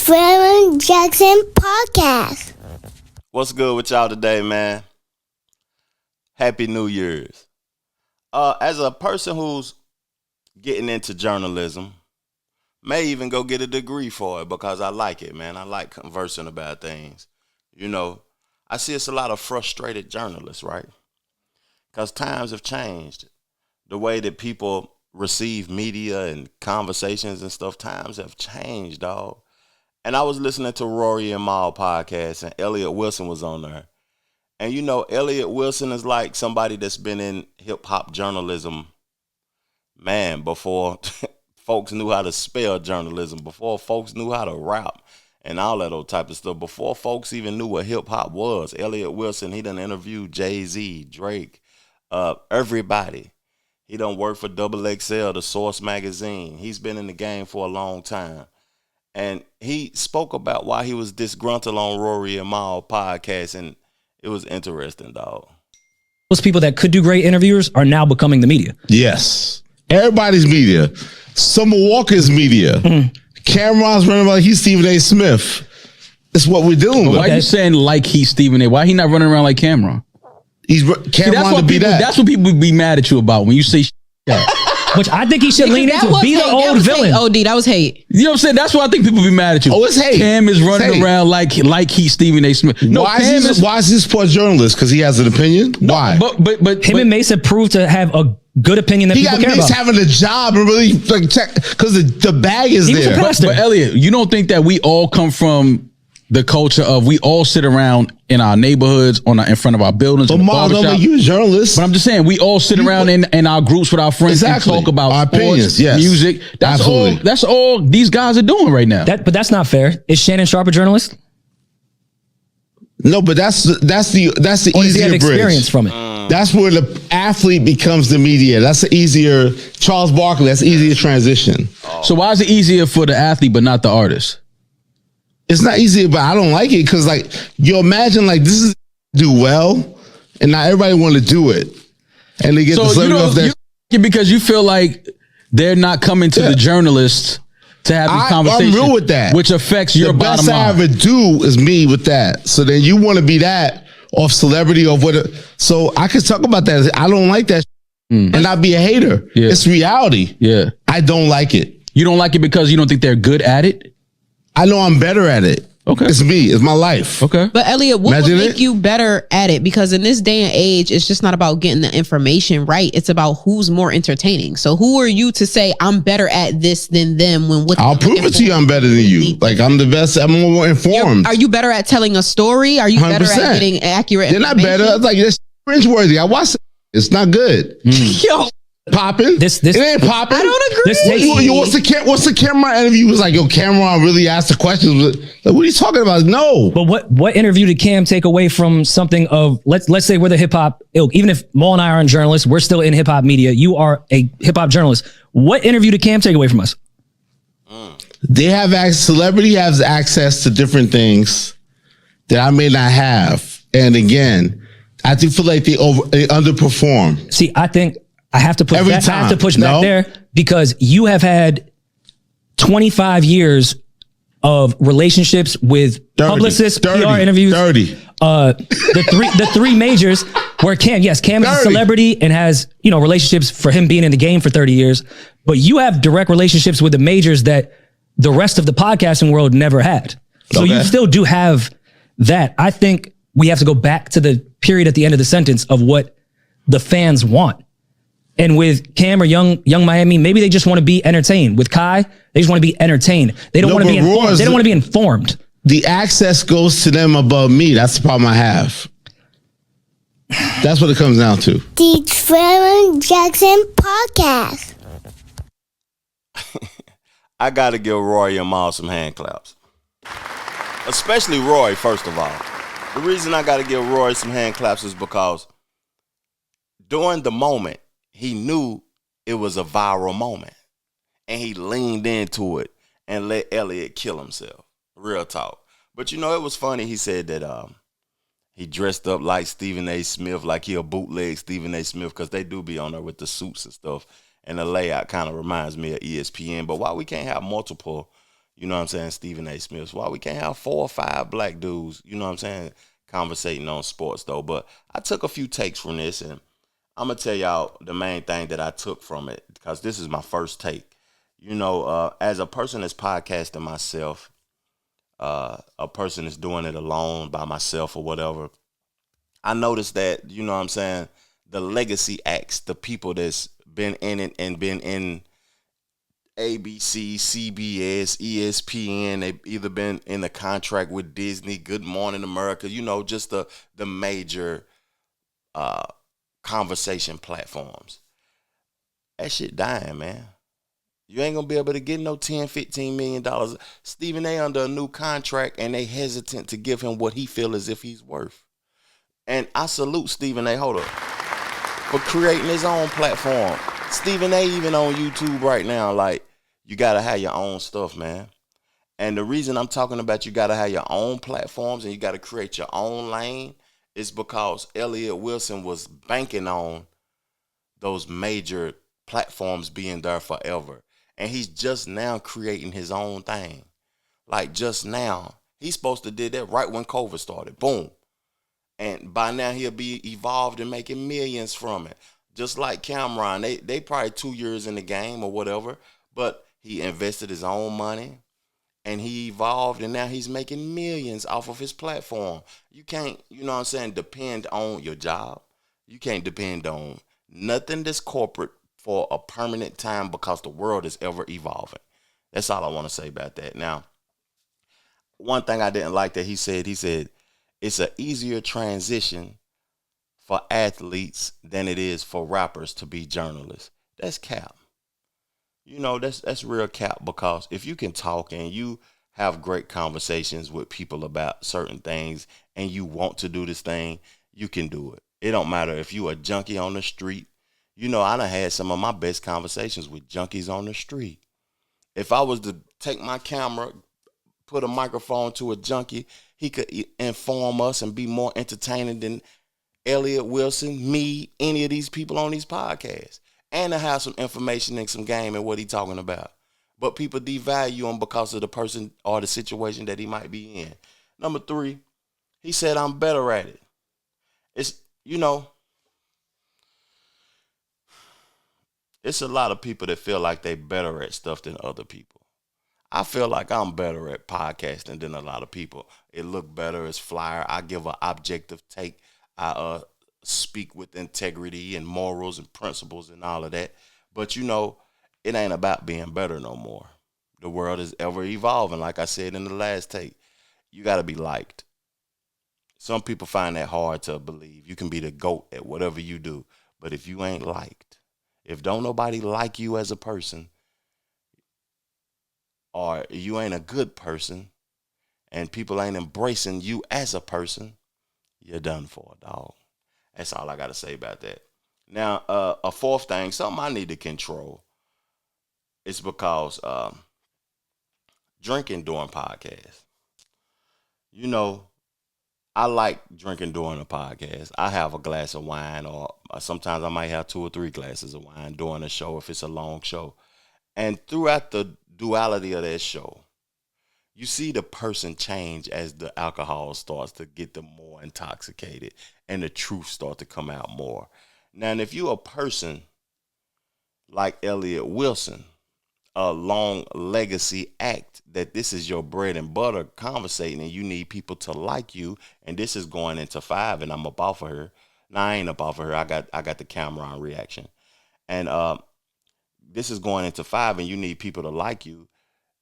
Trevor Jackson Podcast. What's good with y'all today, man? Happy New Year's. As a person who's getting into journalism, may even go get a degree for it because I like it, man. I like conversing about things. You know, I see it's a lot of frustrated journalists, right? Because times have changed. The way that people receive media and conversations and stuff, times have changed, dog. And I was listening to Rory Mal podcast, and Elliott Wilson was on there. And you know, Elliott Wilson is like somebody that's been in hip-hop journalism, man, before folks knew how to spell journalism, before folks knew how to rap and all that old type of stuff, before folks even knew what hip-hop was. Elliott Wilson, he done interviewed Jay-Z, Drake, everybody. He done worked for XXL, the Source magazine. He's been in the game for a long time. And he spoke about why he was disgruntled on Rory Mal podcast, and it was interesting, dog. Those people that could do great interviewers are now becoming the media. Yes. Everybody's media. Summer Walker's media. Cameron's running like he's Stephen A. Smith. It's what we're dealing with. Why are you saying like he's Stephen A? Why he not running around like Cameron? Cameron to be that. That's what people be mad at you about when you say that. Which I think he should lean into. Be the old villain. OD, that was hate. You know what I'm saying? That's why I think people be mad at you. Oh, it's hate. Cam is running around like he's Stephen A. Smith. No, why is he a sports journalist? Because he has an opinion? Why? But him and Mace have proved to have a good opinion that people care about. He got Mace having a job and really like check because the bag is there. But Elliot, you don't think that we all come from the culture of we all sit around in our neighborhoods in front of our buildings? But Mom, don't make you a journalist. But I'm just saying we all sit around in our groups with our friends and talk about our opinions, music. That's absolutely all. That's all these guys are doing right now. But that's not fair. Is Shannon Sharp a journalist? No, but that's the or easier have experience bridge from it. That's where the athlete becomes the media. That's the easier Charles Barkley. That's easier transition. So why is it easier for the athlete but not the artist? It's not easy, but I don't like it because, like, you imagine, like, this is do well, and not everybody want to do it, and they get the celebrity off that. Because you feel like they're not coming to the journalists to have these conversations. I'm real with that, which affects your bottom line. The best I ever do is me with that. So then you want to be that off celebrity of what? So I can talk about that. I don't like that, and not be a hater. Yeah. It's reality. Yeah, I don't like it. You don't like it because you don't think they're good at it? I know I'm better at it. Okay. It's me. It's my life. Okay. But Elliot, what would make you better at it? Because in this day and age, it's just not about getting the information right. It's about who's more entertaining. So who are you to say I'm better at this than them when what I'll prove it to you I'm better than you. Like I'm the best. I'm more informed. Are you better at telling a story? Are you 100%. Better at getting accurate information? They're not better. It's like it's cringeworthy. I watched it. It's not good. Yo. Popping. It ain't popping. I don't agree. What's the camera interview? Was like, yo, Cameron really asked the questions. Like, what are you talking about? No. But what interview did Cam take away from something of let's say we're the hip hop ilk? Even if Maul and I aren't journalists, we're still in hip hop media. You are a hip hop journalist. What interview did Cam take away from us? They have celebrity has access to different things that I may not have. And again, I do feel like they underperform. See, I think I have to push back. I have to push back there because you have had 25 years of relationships with publicists, PR interviews. 30. The three majors where Cam is a celebrity and has, relationships for him being in the game for 30 years. But you have direct relationships with the majors that the rest of the podcasting world never had. So you still do have that. I think we have to go back to the period at the end of the sentence of what the fans want. And with Cam or Young Miami, maybe they just want to be entertained. With Kai, they just want to be entertained. They don't want to be informed. They don't want to be informed. The access goes to them above me. That's the problem I have. That's what it comes down to. The Trevor Jackson Podcast. I got to give Rory and Mal some hand claps. Especially Roy, first of all. The reason I got to give Roy some hand claps is because during the moment, he knew it was a viral moment, and he leaned into it and let Elliott kill himself. Real talk. But it was funny. He said that he dressed up like Stephen A. Smith, like he a bootleg Stephen A. Smith, because they do be on there with the suits and stuff. And the layout kind of reminds me of ESPN. But why we can't have multiple, You know what I'm saying? Stephen A. Smith. Why we can't have 4 or 5 black dudes, you know what I'm saying, conversating on sports though. But I took a few takes from this, and I'm gonna tell y'all the main thing that I took from it, because this is my first take. You know, as a person that's podcasting myself, a person that's doing it alone by myself or whatever, I noticed that, you know what I'm saying, the legacy acts, the people that's been in it and been in ABC, CBS, ESPN, they've either been in a contract with Disney, Good Morning America, you know, just the major conversation platforms. That shit dying, man. You ain't gonna be able to get no $10-15 million. Stephen A. under a new contract, and they hesitant to give him what he feel as if he's worth. And I salute Stephen A. Hold up, for creating his own platform. Stephen A. even on YouTube right now. Like, you gotta have your own stuff, man. And the reason I'm talking about you gotta have your own platforms and you gotta create your own lane is because Elliott Wilson was banking on those major platforms being there forever. And he's just now creating his own thing. Like, just now. He's supposed to did that right when COVID started. Boom. And by now he'll be evolved and making millions from it. Just like Cameron. They probably 2 years in the game or whatever. But he invested his own money. And he evolved, and now he's making millions off of his platform. You can't, you know what I'm saying, depend on your job. You can't depend on nothing that's corporate for a permanent time, because the world is ever evolving. That's all I want to say about that. Now, one thing I didn't like that he said it's an easier transition for athletes than it is for rappers to be journalists. That's cap. You know, that's real cap, because if you can talk and you have great conversations with people about certain things and you want to do this thing, you can do it. It don't matter if you a junkie on the street. You know, I done had some of my best conversations with junkies on the street. If I was to take my camera, put a microphone to a junkie, he could inform us and be more entertaining than Elliott Wilson, me, any of these people on these podcasts. And to have some information and some game and what he talking about. But people devalue him because of the person or the situation that he might be in. Number 3, he said, I'm better at it. It's, you know, it's a lot of people that feel like they better at stuff than other people. I feel like I'm better at podcasting than a lot of people. It look better, it's flyer. I give an objective take. I speak with integrity and morals and principles and all of that. But, you know, it ain't about being better no more. The world is ever evolving. Like I said in the last take, you got to be liked. Some people find that hard to believe. You can be the GOAT at whatever you do. But if you ain't liked, if don't nobody like you as a person, or you ain't a good person, and people ain't embracing you as a person, you're done for, dog. That's all I got to say about that. Now, a fourth thing, something I need to control, is because drinking during podcasts. You know, I like drinking during a podcast. I have a glass of wine, or sometimes I might have 2 or 3 glasses of wine during a show if it's a long show. And throughout the duality of that show, you see the person change as the alcohol starts to get them more intoxicated and the truth start to come out more. Now, and if you're a person like Elliott Wilson, a long legacy act, that this is your bread and butter conversating and you need people to like you, and this is going into 5 and I'm up off of her. Now, I ain't up off of her. I got the camera on reaction. And this is going into 5 and you need people to like you.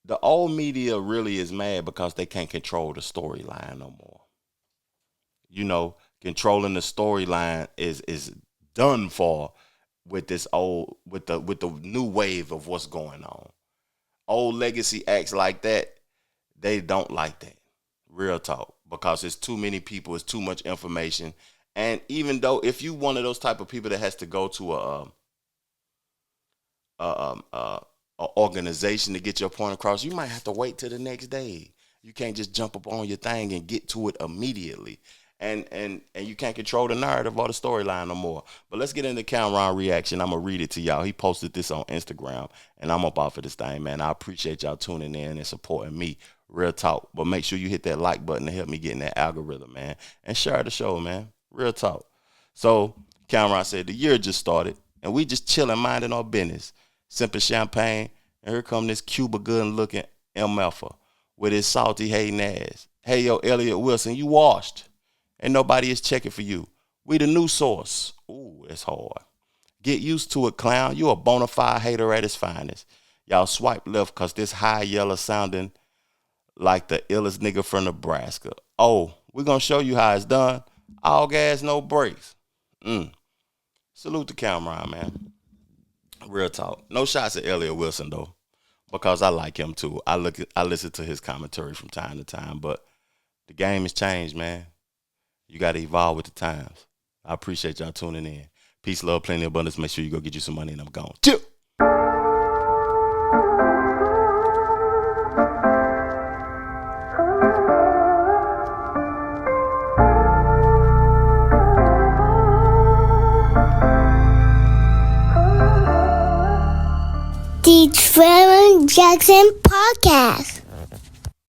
The old media really is mad because they can't control the storyline no more. You know, controlling the storyline is done for with this old, with the new wave of what's going on. Old legacy acts like that, they don't like that. Real talk. Because it's too many people, it's too much information. And even though if you one of those type of people that has to go to a organization to get your point across, you might have to wait till the next day. You can't just jump up on your thing and get to it immediately. and you can't control the narrative or the storyline no more. But let's get into Cameron reaction. I'm gonna read it to y'all. He posted this on Instagram, and I'm up off of this thing, man. I appreciate y'all tuning in and supporting me. Real talk. But make sure you hit that like button to help me get in that algorithm, man, and share the show, man. Real talk. So Cameron said the year just started, and we just chilling, minding our business, sipping champagne, and here come this Cuba good-looking MFer with his salty hating ass. Hey, yo, Elliott Wilson, you washed. And nobody is checking for you. We the new source. Ooh, it's hard. Get used to it, clown. You a bona fide hater at his finest. Y'all swipe left because this high yellow sounding like the illest nigga from Nebraska. Oh, we're going to show you how it's done. All gas, no brakes. Salute to Cameron, man. Real talk. No shots at Elliott Wilson, though, because I like him, too. I listen to his commentary from time to time, but the game has changed, man. You got to evolve with the times. I appreciate y'all tuning in. Peace, love, plenty of abundance. Make sure you go get you some money and I'm gone. Chill. The Trevor Jackson Podcast.